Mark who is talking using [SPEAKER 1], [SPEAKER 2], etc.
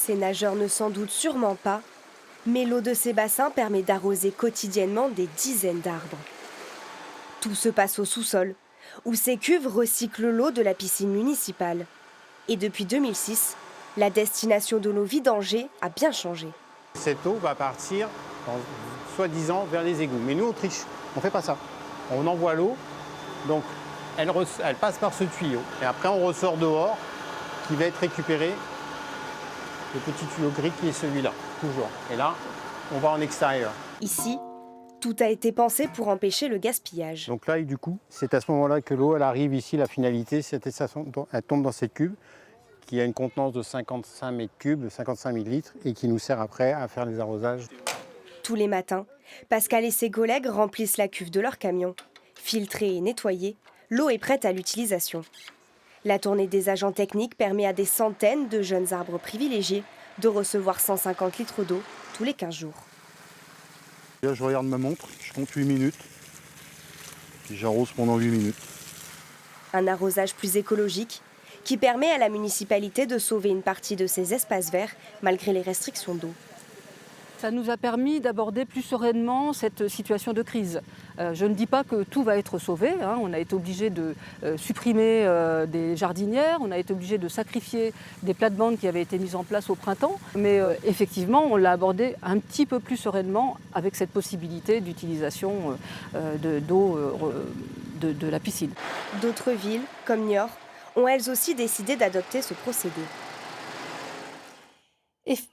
[SPEAKER 1] Ces nageurs ne s'en doutent sûrement pas, mais l'eau de ces bassins permet d'arroser quotidiennement des dizaines d'arbres. Tout se passe au sous-sol, où ces cuves recyclent l'eau de la piscine municipale. Et depuis 2006, la destination de l'eau vidangée a bien changé.
[SPEAKER 2] Cette eau va partir, soi-disant, vers les égouts. Mais nous, on triche, on ne fait pas ça. On envoie l'eau, donc elle passe par ce tuyau. Et après, on ressort dehors, qui va être récupéré, le petit tuyau gris qui est celui-là, toujours. Et là, on va en extérieur.
[SPEAKER 1] Ici, tout a été pensé pour empêcher le gaspillage.
[SPEAKER 2] Donc là, du coup, c'est à ce moment-là que l'eau, elle arrive ici, la finalité, elle tombe dans cette cuve, qui a une contenance de 55 mètres cubes, de 55 000 litres, et qui nous sert après à faire les arrosages.
[SPEAKER 1] Tous les matins, Pascal et ses collègues remplissent la cuve de leur camion. Filtrée et nettoyée, l'eau est prête à l'utilisation. La tournée des agents techniques permet à des centaines de jeunes arbres privilégiés de recevoir 150 litres d'eau tous les 15 jours.
[SPEAKER 3] Là, je regarde ma montre, je compte 8 minutes, puis j'arrose pendant 8 minutes.
[SPEAKER 1] Un arrosage plus écologique qui permet à la municipalité de sauver une partie de ses espaces verts malgré les restrictions d'eau.
[SPEAKER 4] Ça nous a permis d'aborder plus sereinement cette situation de crise. Je ne dis pas que tout va être sauvé. On a été obligé de supprimer des jardinières, on a été obligé de sacrifier des plates-bandes qui avaient été mises en place au printemps. Mais effectivement, on l'a abordé un petit peu plus sereinement avec cette possibilité d'utilisation d'eau de la piscine.
[SPEAKER 1] D'autres villes, comme Niort, ont elles aussi décidé d'adopter ce procédé.
[SPEAKER 4] Et